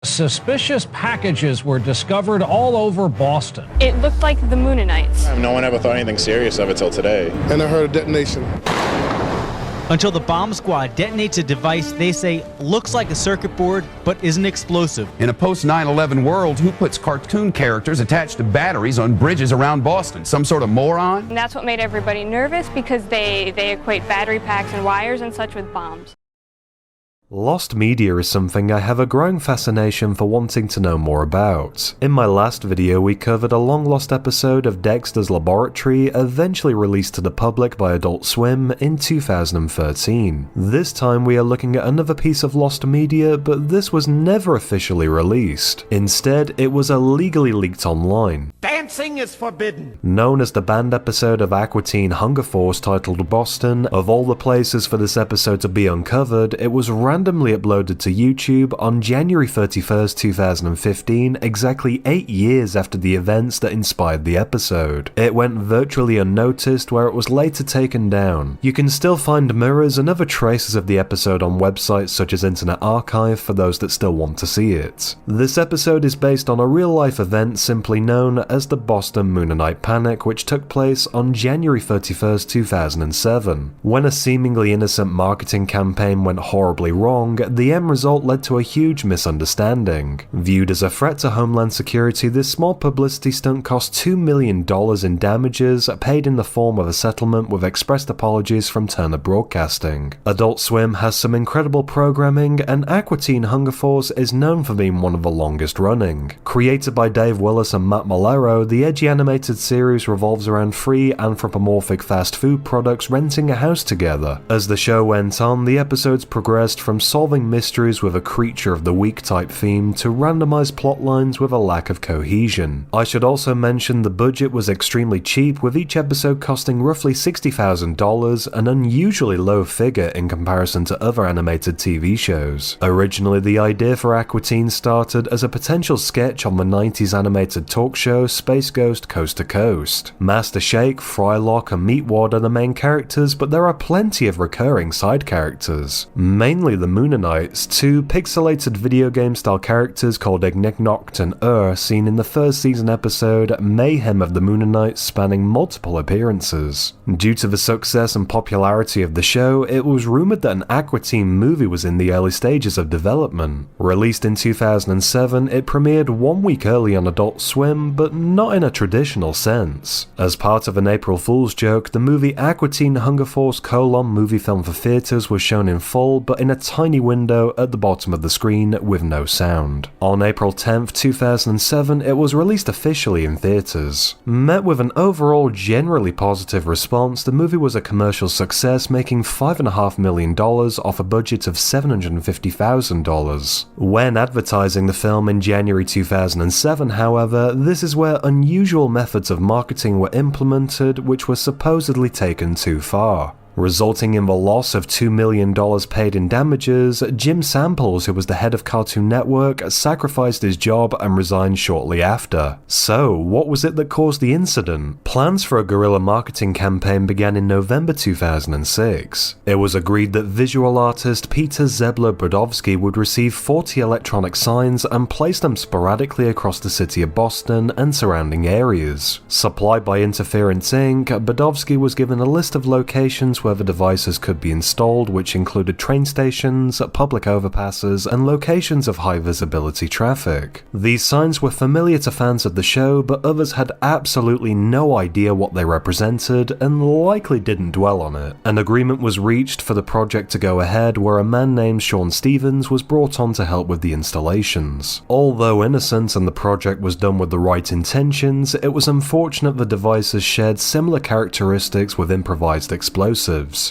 Suspicious packages were discovered all over Boston. It looked like the Mooninites. No one ever thought anything serious of it till today. And I heard a detonation. Until the bomb squad detonates a device they say looks like a circuit board but isn't explosive. In a post-9/11 world, who puts cartoon characters attached to batteries on bridges around Boston? Some sort of moron? And that's what made everybody nervous because they equate battery packs and wires and such with bombs. Lost media is something I have a growing fascination for wanting to know more about. In my last video we covered a long-lost episode of Dexter's Laboratory, eventually released to the public by Adult Swim in 2013. This time we are looking at another piece of lost media, but this was never officially released. Instead, it was illegally leaked online. Dancing is forbidden! Known as the banned episode of Aqua Teen Hunger Force titled Boston, of all the places for this episode to be uncovered, it was randomly uploaded to YouTube on January 31st, 2015, exactly 8 years after the events that inspired the episode. It went virtually unnoticed, where it was later taken down. You can still find mirrors and other traces of the episode on websites such as Internet Archive for those that still want to see it. This episode is based on a real-life event simply known as the Boston Mooninite Panic, which took place on January 31st, 2007. When a seemingly innocent marketing campaign went horribly wrong, the end result led to a huge misunderstanding. Viewed as a threat to Homeland Security, this small publicity stunt cost $2 million in damages, paid in the form of a settlement with expressed apologies from Turner Broadcasting. Adult Swim has some incredible programming, and Aqua Teen Hunger Force is known for being one of the longest running. Created by Dave Willis and Matt Malero, the edgy animated series revolves around three anthropomorphic fast food products renting a house together. As the show went on, the episodes progressed from solving mysteries with a creature of the week type theme to randomized plot lines with a lack of cohesion. I should also mention the budget was extremely cheap, with each episode costing roughly $60,000, an unusually low figure in comparison to other animated TV shows. Originally, the idea for Aqua Teen started as a potential sketch on the 90s animated talk show Space Ghost Coast to Coast. Master Shake, Frylock, and Meatwad are the main characters, but there are plenty of recurring side characters. Mainly the Mooninites, two pixelated video game style characters called Igniknokt and seen in the first season episode Mayhem of the Mooninites, spanning multiple appearances. Due to the success and popularity of the show, it was rumored that an Aqua Teen movie was in the early stages of development. Released in 2007, it premiered 1 week early on Adult Swim, but not in a traditional sense. As part of an April Fool's joke, the movie Aqua Teen Hunger Force: movie film for theaters was shown in full, but in a tiny window at the bottom of the screen with no sound. On April 10th, 2007, it was released officially in theaters. Met with an overall generally positive response, the movie was a commercial success, making $5.5 million off a budget of $750,000. When advertising the film in January 2007, however, this is where unusual methods of marketing were implemented, which were supposedly taken too far. Resulting in the loss of $2 million paid in damages, Jim Samples, who was the head of Cartoon Network, sacrificed his job and resigned shortly after. So, what was it that caused the incident? Plans for a guerrilla marketing campaign began in November 2006. It was agreed that visual artist Peter Zebler-Brodowski would receive 40 electronic signs and place them sporadically across the city of Boston and surrounding areas. Supplied by Interference Inc., Brodowski was given a list of locations where the devices could be installed, which included train stations, public overpasses, and locations of high visibility traffic. These signs were familiar to fans of the show, but others had absolutely no idea what they represented and likely didn't dwell on it. An agreement was reached for the project to go ahead, where a man named Sean Stevens was brought on to help with the installations. Although innocent and the project was done with the right intentions, it was unfortunate the devices shared similar characteristics with improvised explosives.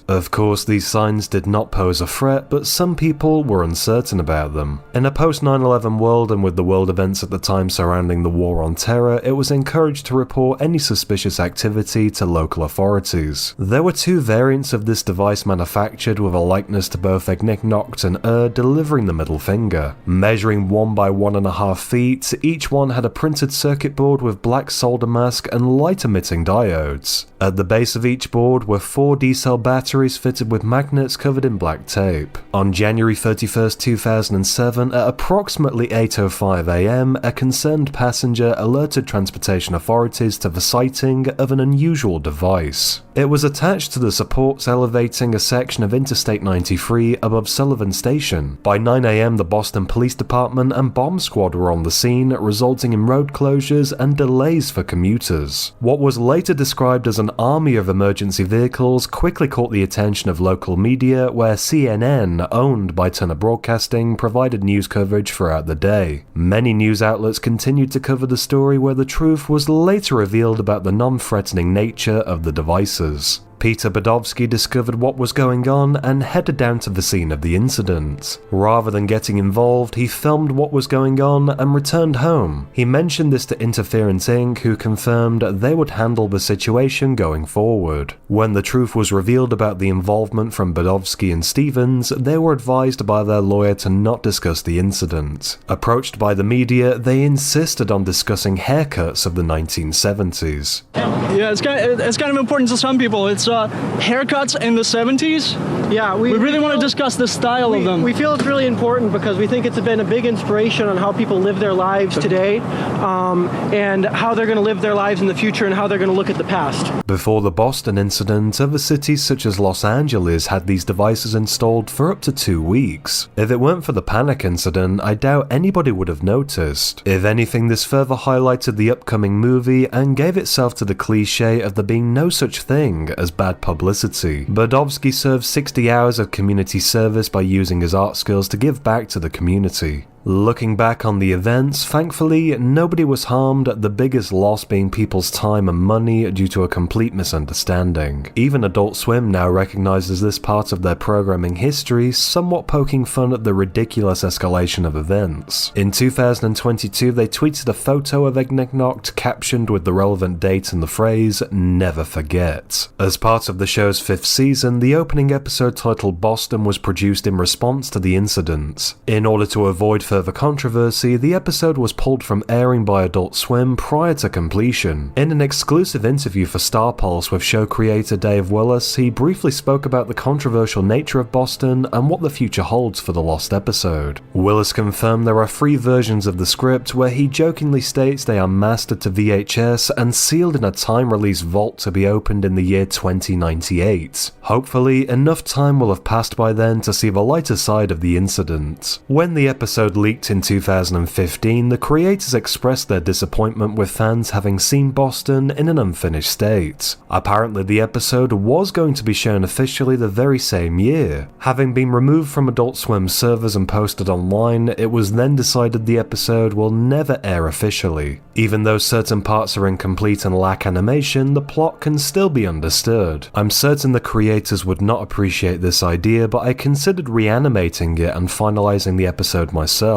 Of course, these signs did not pose a threat, but some people were uncertain about them. In a post-9/11 world, and with the world events at the time surrounding the War on Terror, it was encouraged to report any suspicious activity to local authorities. There were two variants of this device manufactured with a likeness to both Igniknokt and delivering the middle finger. Measuring 1 by 1.5 feet, each one had a printed circuit board with black solder mask and light-emitting diodes. At the base of each board were 4 decelerating cell batteries fitted with magnets covered in black tape. On January 31st, 2007, at approximately 8:05 a.m., a concerned passenger alerted transportation authorities to the sighting of an unusual device. It was attached to the supports elevating a section of Interstate 93 above Sullivan Station. By 9 a.m., the Boston Police Department and bomb squad were on the scene, resulting in road closures and delays for commuters. What was later described as an army of emergency vehicles quickly caught the attention of local media, where CNN, owned by Turner Broadcasting, provided news coverage throughout the day. Many news outlets continued to cover the story, where the truth was later revealed about the non-threatening nature of the devices. Peter Badovsky discovered what was going on and headed down to the scene of the incident. Rather than getting involved, he filmed what was going on and returned home. He mentioned this to Interference Inc., who confirmed they would handle the situation going forward. When the truth was revealed about the involvement from Badovsky and Stevens, they were advised by their lawyer to not discuss the incident. Approached by the media, they insisted on discussing haircuts of the 1970s. Yeah, it's kind of important to some people. It's haircuts in the 70s. Yeah, we really want to discuss the style of them. We feel it's really important because we think it's been a big inspiration on how people live their lives today, and how they're going to live their lives in the future and how they're going to look at the past. Before the Boston incident, other cities such as Los Angeles had these devices installed for up to 2 weeks. If it weren't for the panic incident, I doubt anybody would have noticed. If anything, this further highlighted the upcoming movie and gave itself to the cliche of there being no such thing as bad publicity. Badovsky served 60 hours of community service by using his art skills to give back to the community. Looking back on the events, thankfully nobody was harmed, the biggest loss being people's time and money due to a complete misunderstanding. Even Adult Swim now recognizes this part of their programming history, somewhat poking fun at the ridiculous escalation of events. In 2022, they tweeted a photo of Eggnog captioned with the relevant date and the phrase, "Never forget." As part of the show's 5th season, the opening episode titled Boston was produced in response to the incident. In order to avoid further controversy, the episode was pulled from airing by Adult Swim prior to completion. In an exclusive interview for Star Pulse with show creator Dave Willis, he briefly spoke about the controversial nature of Boston and what the future holds for the lost episode. Willis confirmed there are 3 versions of the script, where he jokingly states they are mastered to VHS and sealed in a time-release vault to be opened in the year 2098. Hopefully, enough time will have passed by then to see the lighter side of the incident. When the episode leaked in 2015, the creators expressed their disappointment with fans having seen Boston in an unfinished state. Apparently, the episode was going to be shown officially the very same year. Having been removed from Adult Swim servers and posted online, it was then decided the episode will never air officially. Even though certain parts are incomplete and lack animation, the plot can still be understood. I'm certain the creators would not appreciate this idea, but I considered reanimating it and finalizing the episode myself.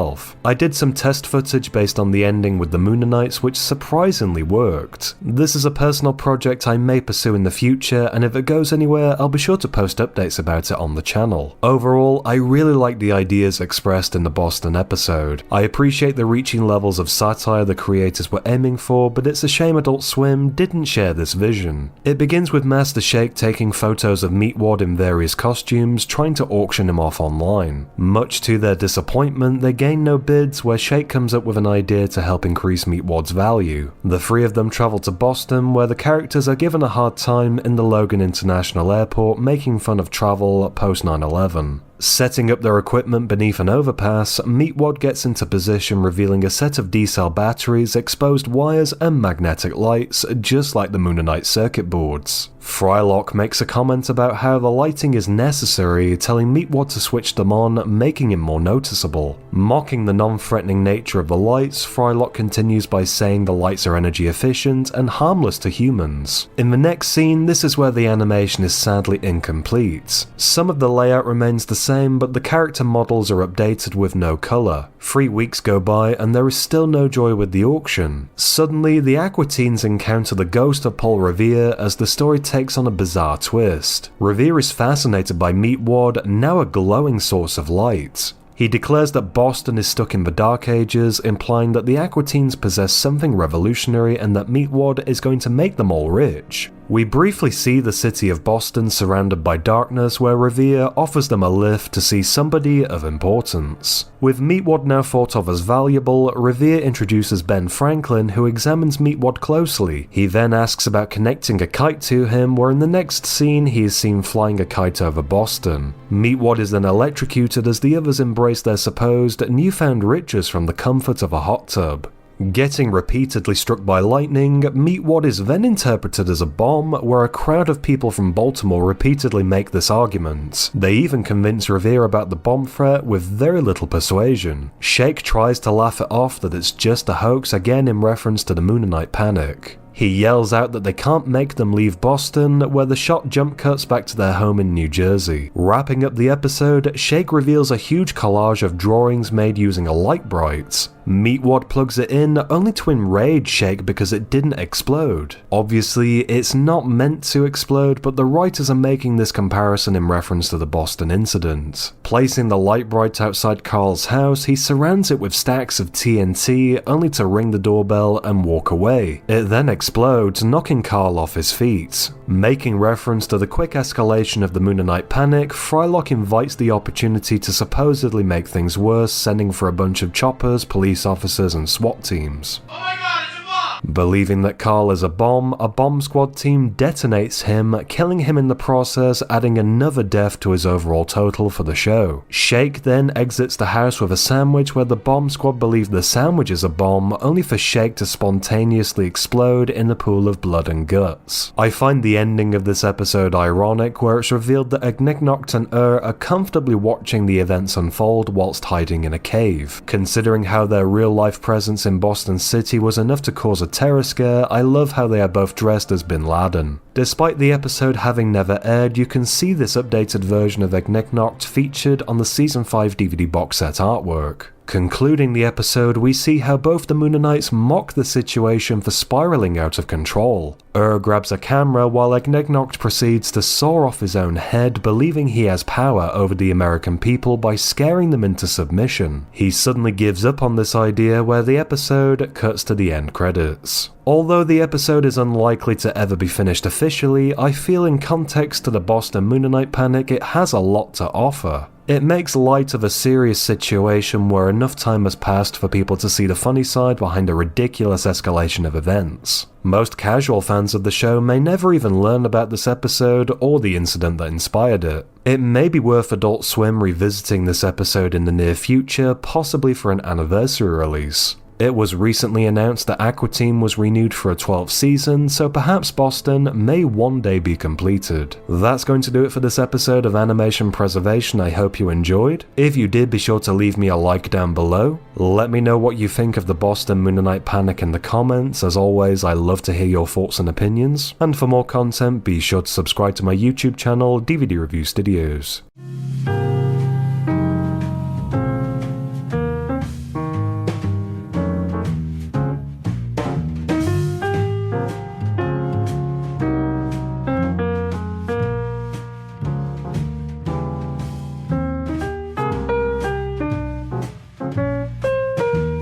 I did some test footage based on the ending with the Mooninites, which surprisingly worked. This is a personal project I may pursue in the future, and if it goes anywhere, I'll be sure to post updates about it on the channel. Overall, I really like the ideas expressed in the Boston episode. I appreciate the reaching levels of satire the creators were aiming for, but it's a shame Adult Swim didn't share this vision. It begins with Master Shake taking photos of Meatwad in various costumes, trying to auction him off online. Much to their disappointment, they gain no bids, where Shake comes up with an idea to help increase Meatwad's value. The 3 of them travel to Boston, where the characters are given a hard time in the Logan International Airport, making fun of travel post 9/11. Setting up their equipment beneath an overpass, Meatwad gets into position, revealing a set of D-cell batteries, exposed wires, and magnetic lights, just like the Mooninite circuit boards. Frylock makes a comment about how the lighting is necessary, telling Meatwad to switch them on, making him more noticeable. Mocking the non-threatening nature of the lights, Frylock continues by saying the lights are energy efficient and harmless to humans. In the next scene, this is where the animation is sadly incomplete. Some of the layout remains the same, but the character models are updated with no colour. 3 weeks go by and there is still no joy with the auction. Suddenly, the Aqua teens encounter the ghost of Paul Revere as the story takes on a bizarre twist. Revere is fascinated by Meatwad, now a glowing source of light. He declares that Boston is stuck in the Dark Ages, implying that the Aqua teens possess something revolutionary and that Meatwad is going to make them all rich. We briefly see the city of Boston surrounded by darkness, where Revere offers them a lift to see somebody of importance. With Meatwad now thought of as valuable, Revere introduces Ben Franklin, who examines Meatwad closely. He then asks about connecting a kite to him, where in the next scene he is seen flying a kite over Boston. Meatwad is then electrocuted as the others embrace their supposed newfound riches from the comfort of a hot tub. Getting repeatedly struck by lightning, Meatwad is then interpreted as a bomb, where a crowd of people from Baltimore repeatedly make this argument. They even convince Revere about the bomb threat with very little persuasion. Shake tries to laugh it off that it's just a hoax, again in reference to the Mooninite panic. He yells out that they can't make them leave Boston, where the shot jump cuts back to their home in New Jersey. Wrapping up the episode, Shake reveals a huge collage of drawings made using a light bright. Meatwad plugs it in, only to enrage Shake because it didn't explode. Obviously, it's not meant to explode, but the writers are making this comparison in reference to the Boston incident. Placing the light bright outside Carl's house, he surrounds it with stacks of TNT, only to ring the doorbell and walk away. It then explodes, knocking Carl off his feet. Making reference to the quick escalation of the Mooninite panic, Frylock invites the opportunity to supposedly make things worse, sending for a bunch of choppers, police officers and SWAT teams. Oh my God, it's a bomb! Believing that Carl is a bomb squad team detonates him, killing him in the process, adding another death to his overall total for the show. Shake then exits the house with a sandwich, where the bomb squad believe the sandwich is a bomb, only for Shake to spontaneously explode in a pool of blood and guts. I find the ending of this episode ironic, where it's revealed that Ignignokt and are comfortably watching the events unfold whilst hiding in a cave. Considering how their real-life presence in Boston City was enough to cause a terror scare, I love how they are both dressed as Bin Laden. Despite the episode having never aired, you can see this updated version of Ignignokt featured on the Season 5 DVD box set artwork. Concluding the episode, we see how both the Mooninites mock the situation for spiraling out of control. Grabs a camera while Ignignokt proceeds to saw off his own head, believing he has power over the American people by scaring them into submission. He suddenly gives up on this idea, where the episode cuts to the end credits. Although the episode is unlikely to ever be finished officially, I feel in context to the Boston Mooninite panic it has a lot to offer. It makes light of a serious situation where enough time has passed for people to see the funny side behind a ridiculous escalation of events. Most casual fans of the show may never even learn about this episode or the incident that inspired it. It may be worth Adult Swim revisiting this episode in the near future, possibly for an anniversary release. It was recently announced that Aqua Teen was renewed for a 12th season, so perhaps Boston may one day be completed. That's going to do it for this episode of Animation Preservation. I hope you enjoyed. If you did, be sure to leave me a like down below. Let me know what you think of the Boston Mooninite panic in the comments. As always, I love to hear your thoughts and opinions. And for more content, be sure to subscribe to my YouTube channel, DVD Review Studios.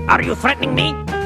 Are you threatening me?